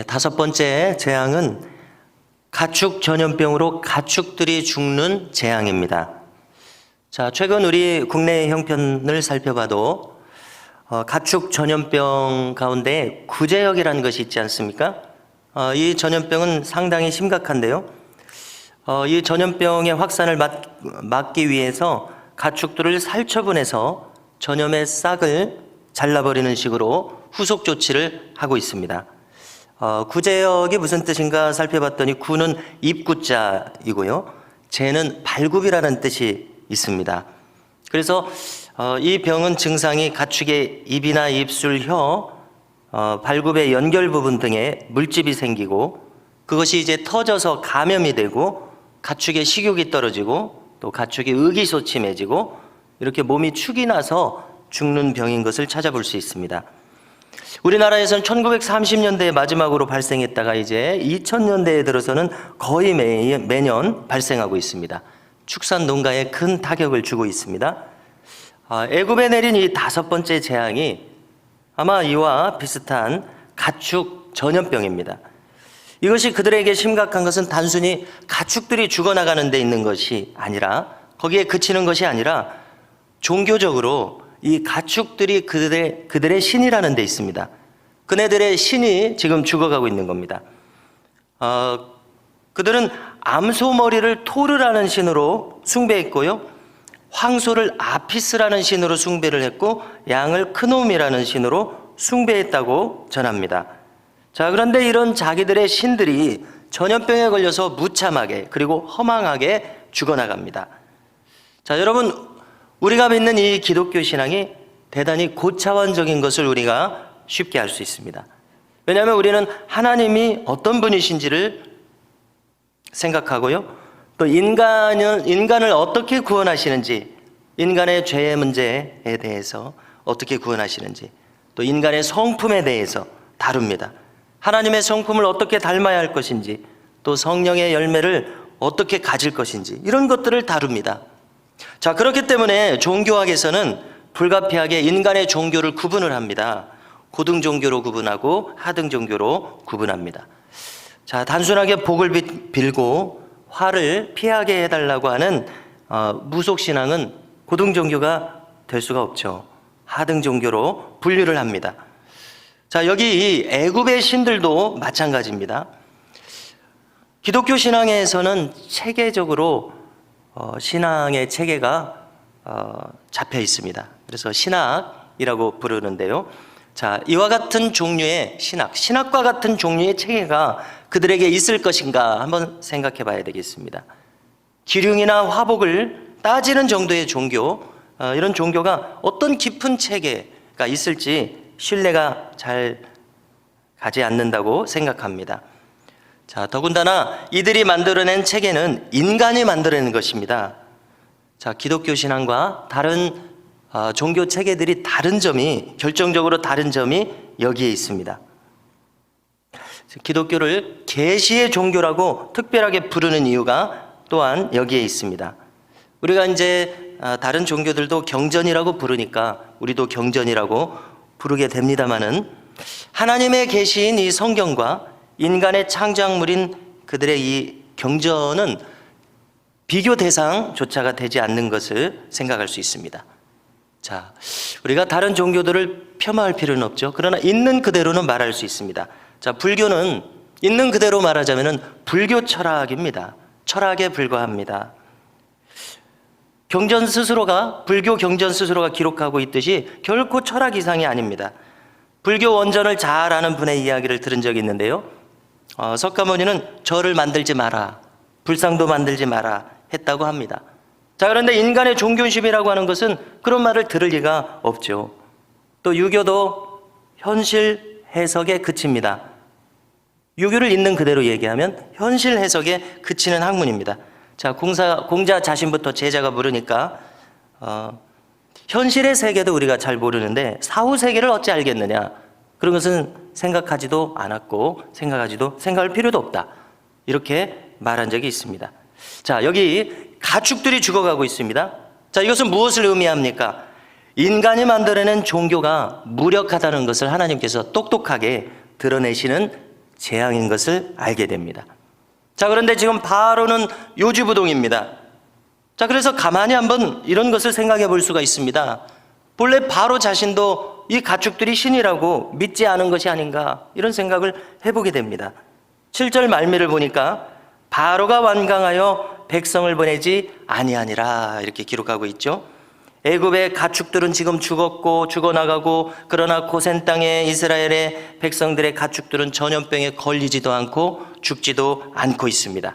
다섯 번째 재앙은 가축 전염병으로 가축들이 죽는 재앙입니다. 자, 최근 우리 국내 형편을 살펴봐도 가축 전염병 가운데 구제역이라는 것이 있지 않습니까? 이 전염병은 상당히 심각한데요. 이 전염병의 확산을 막기 위해서 가축들을 살처분해서 전염의 싹을 잘라버리는 식으로 후속 조치를 하고 있습니다. 구제역이 무슨 뜻인가 살펴봤더니 구는 입구자이고요. 제는 발굽이라는 뜻이 있습니다. 그래서 이 병은 증상이 가축의 입이나 입술, 혀, 발굽의 연결 부분 등에 물집이 생기고 그것이 이제 터져서 감염이 되고 가축의 식욕이 떨어지고 또 가축이 의기소침해지고 이렇게 몸이 축이 나서 죽는 병인 것을 찾아볼 수 있습니다. 우리나라에서는 1930년대에 마지막으로 발생했다가 이제 2000년대에 들어서는 거의 매년 발생하고 있습니다. 축산 농가에 큰 타격을 주고 있습니다. 애굽에 내린 이 다섯 번째 재앙이 아마 이와 비슷한 가축 전염병입니다. 이것이 그들에게 심각한 것은 단순히 가축들이 죽어나가는 데 있는 것이 아니라 거기에 그치는 것이 아니라 종교적으로 이 가축들이 그들의 신이라는 데 있습니다. 그네들의 신이 지금 죽어가고 있는 겁니다. 그들은 암소머리를 토르라는 신으로 숭배했고요. 황소를 아피스라는 신으로 숭배를 했고 양을 크놈이라는 신으로 숭배했다고 전합니다. 자, 그런데 이런 자기들의 신들이 전염병에 걸려서 무참하게 그리고 허망하게 죽어나갑니다. 자, 여러분, 우리가 믿는 이 기독교 신앙이 대단히 고차원적인 것을 우리가 쉽게 알 수 있습니다. 왜냐하면 우리는 하나님이 어떤 분이신지를 생각하고요. 또 인간을 어떻게 구원하시는지, 인간의 죄의 문제에 대해서 어떻게 구원하시는지, 또 인간의 성품에 대해서 다룹니다. 하나님의 성품을 어떻게 닮아야 할 것인지, 또 성령의 열매를 어떻게 가질 것인지, 이런 것들을 다룹니다. 자, 그렇기 때문에 종교학에서는 불가피하게 인간의 종교를 구분을 합니다. 고등 종교로 구분하고 하등 종교로 구분합니다. 자, 단순하게 복을 빌고 화를 피하게 해달라고 하는 무속 신앙은 고등 종교가 될 수가 없죠. 하등 종교로 분류를 합니다. 자, 여기 이 애굽의 신들도 마찬가지입니다. 기독교 신앙에서는 체계적으로 신앙의 체계가 잡혀 있습니다. 그래서 신학이라고 부르는데요. 자, 이와 같은 종류의 신학과 같은 종류의 체계가 그들에게 있을 것인가 한번 생각해 봐야 되겠습니다. 기륭이나 화복을 따지는 정도의 종교, 이런 종교가 어떤 깊은 체계가 있을지 신뢰가 잘 가지 않는다고 생각합니다. 자, 더군다나 이들이 만들어낸 체계는 인간이 만들어낸 것입니다. 자, 기독교 신앙과 다른 종교 체계들이 결정적으로 다른 점이 여기에 있습니다. 기독교를 계시의 종교라고 특별하게 부르는 이유가 또한 여기에 있습니다. 우리가 이제 다른 종교들도 경전이라고 부르니까 우리도 경전이라고 부르게 됩니다마는 하나님의 계시인 이 성경과 인간의 창작물인 그들의 이 경전은 비교 대상조차가 되지 않는 것을 생각할 수 있습니다. 자, 우리가 다른 종교들을 폄하할 필요는 없죠. 그러나 있는 그대로는 말할 수 있습니다. 자, 불교는 있는 그대로 말하자면 불교 철학입니다. 철학에 불과합니다. 불교 경전 스스로가 기록하고 있듯이 결코 철학 이상이 아닙니다. 불교 원전을 잘 아는 분의 이야기를 들은 적이 있는데요. 석가모니는 절을 만들지 마라, 불상도 만들지 마라 했다고 합니다. 자, 그런데 인간의 종교심이라고 하는 것은 그런 말을 들을 리가 없죠. 또 유교도 현실 해석에 그칩니다. 유교를 있는 그대로 얘기하면 현실 해석에 그치는 학문입니다. 자, 공자 자신부터 제자가 물으니까 현실의 세계도 우리가 잘 모르는데 사후 세계를 어찌 알겠느냐? 그런 것은 생각하지도 않았고 생각할 필요도 없다. 이렇게 말한 적이 있습니다. 자, 여기 가축들이 죽어가고 있습니다. 자, 이것은 무엇을 의미합니까? 인간이 만들어낸 종교가 무력하다는 것을 하나님께서 똑똑하게 드러내시는 재앙인 것을 알게 됩니다. 자, 그런데 지금 바로는 요지부동입니다. 자, 그래서 가만히 한번 이런 것을 생각해 볼 수가 있습니다. 본래 바로 자신도 이 가축들이 신이라고 믿지 않은 것이 아닌가, 이런 생각을 해보게 됩니다. 7절 말미를 보니까 바로가 완강하여 백성을 보내지 아니하니라, 이렇게 기록하고 있죠. 애굽의 가축들은 지금 죽었고 죽어나가고, 그러나 고센 땅의 이스라엘의 백성들의 가축들은 전염병에 걸리지도 않고 죽지도 않고 있습니다.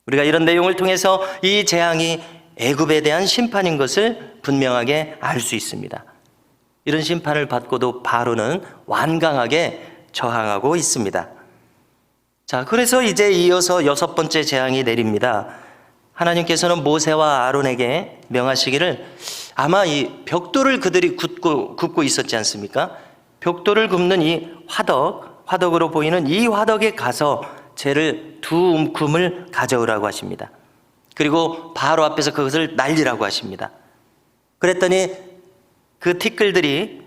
우리가 이런 내용을 통해서 이 재앙이 애굽에 대한 심판인 것을 분명하게 알 수 있습니다. 이런 심판을 받고도 바로는 완강하게 저항하고 있습니다. 자, 그래서 이제 이어서 6번째 재앙이 내립니다. 하나님께서는 모세와 아론에게 명하시기를, 아마 이 벽돌을 그들이 굽고 있었지 않습니까? 벽돌을 굽는 이 화덕으로 보이는 이 화덕에 가서 재를 2움큼을 가져오라고 하십니다. 그리고 바로 앞에서 그것을 날리라고 하십니다. 그랬더니 그 티끌들이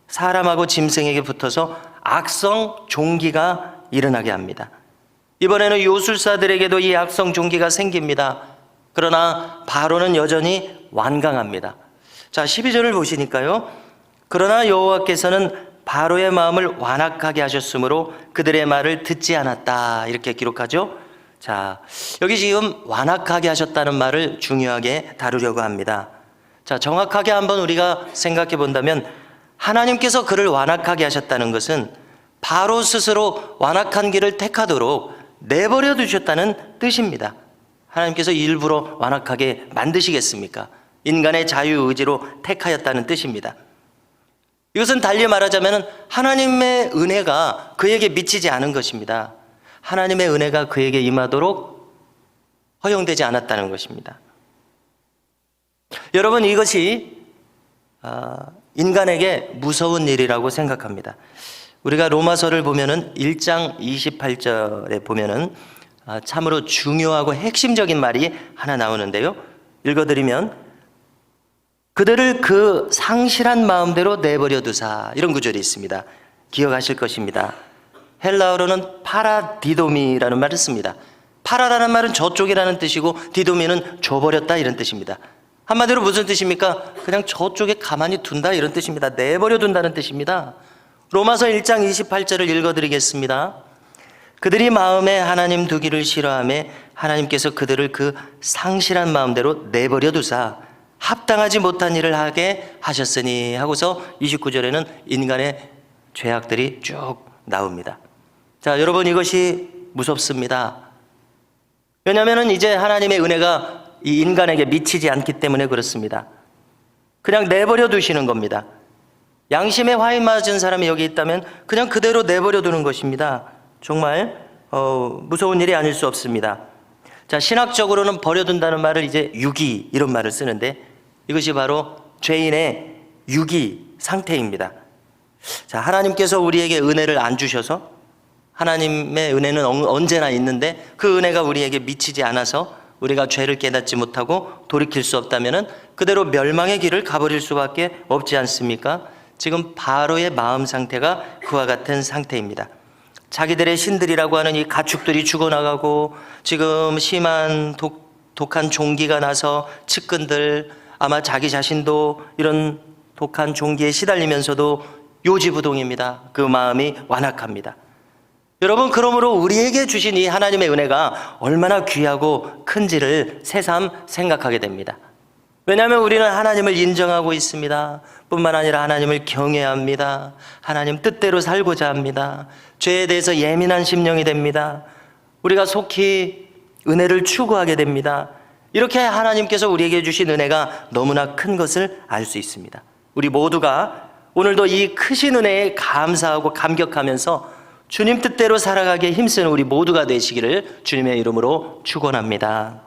사람하고 짐승에게 붙어서 악성 종기가 일어나게 합니다. 이번에는 요술사들에게도 이 악성 종기가 생깁니다. 그러나 바로는 여전히 완강합니다. 자, 12절을 보시니까요. 그러나 여호와께서는 바로의 마음을 완악하게 하셨으므로 그들의 말을 듣지 않았다, 이렇게 기록하죠. 자, 여기 지금 완악하게 하셨다는 말을 중요하게 다루려고 합니다. 자, 정확하게 한번 우리가 생각해 본다면, 하나님께서 그를 완악하게 하셨다는 것은 바로 스스로 완악한 길을 택하도록 내버려 두셨다는 뜻입니다. 하나님께서 일부러 완악하게 만드시겠습니까? 인간의 자유의지로 택하였다는 뜻입니다. 이것은 달리 말하자면 하나님의 은혜가 그에게 미치지 않은 것입니다. 하나님의 은혜가 그에게 임하도록 허용되지 않았다는 것입니다. 여러분, 이것이 인간에게 무서운 일이라고 생각합니다. 우리가 로마서를 보면은 1장 28절에 보면은 참으로 중요하고 핵심적인 말이 하나 나오는데요. 읽어드리면, 그들을 그 상실한 마음대로 내버려 두사, 이런 구절이 있습니다. 기억하실 것입니다. 헬라어로는 파라디도미라는 말을 씁니다. 파라라는 말은 저쪽이라는 뜻이고 디도미는 줘버렸다, 이런 뜻입니다. 한마디로 무슨 뜻입니까? 그냥 저쪽에 가만히 둔다, 이런 뜻입니다. 내버려 둔다는 뜻입니다. 로마서 1장 28절을 읽어드리겠습니다. 그들이 마음에 하나님 두기를 싫어하며 하나님께서 그들을 그 상실한 마음대로 내버려 두사 합당하지 못한 일을 하게 하셨으니, 하고서 29절에는 인간의 죄악들이 쭉 나옵니다. 자, 여러분, 이것이 무섭습니다. 왜냐하면 이제 하나님의 은혜가 이 인간에게 미치지 않기 때문에 그렇습니다. 그냥 내버려 두시는 겁니다. 양심에 화인 맞은 사람이 여기 있다면 그냥 그대로 내버려 두는 것입니다. 정말 무서운 일이 아닐 수 없습니다. 자, 신학적으로는 버려둔다는 말을 이제 유기, 이런 말을 쓰는데, 이것이 바로 죄인의 유기 상태입니다. 자, 하나님께서 우리에게 은혜를 안 주셔서, 하나님의 은혜는 언제나 있는데 그 은혜가 우리에게 미치지 않아서 우리가 죄를 깨닫지 못하고 돌이킬 수 없다면 그대로 멸망의 길을 가버릴 수밖에 없지 않습니까? 지금 바로의 마음 상태가 그와 같은 상태입니다. 자기들의 신들이라고 하는 이 가축들이 죽어나가고, 지금 심한 독한 종기가 나서 측근들, 아마 자기 자신도 이런 독한 종기에 시달리면서도 요지부동입니다. 그 마음이 완악합니다. 여러분, 그러므로 우리에게 주신 이 하나님의 은혜가 얼마나 귀하고 큰지를 새삼 생각하게 됩니다. 왜냐하면 우리는 하나님을 인정하고 있습니다. 뿐만 아니라 하나님을 경외합니다. 하나님 뜻대로 살고자 합니다. 죄에 대해서 예민한 심령이 됩니다. 우리가 속히 은혜를 추구하게 됩니다. 이렇게 하나님께서 우리에게 주신 은혜가 너무나 큰 것을 알 수 있습니다. 우리 모두가 오늘도 이 크신 은혜에 감사하고 감격하면서 주님 뜻대로 살아가기에 힘쓰는 우리 모두가 되시기를 주님의 이름으로 축원합니다.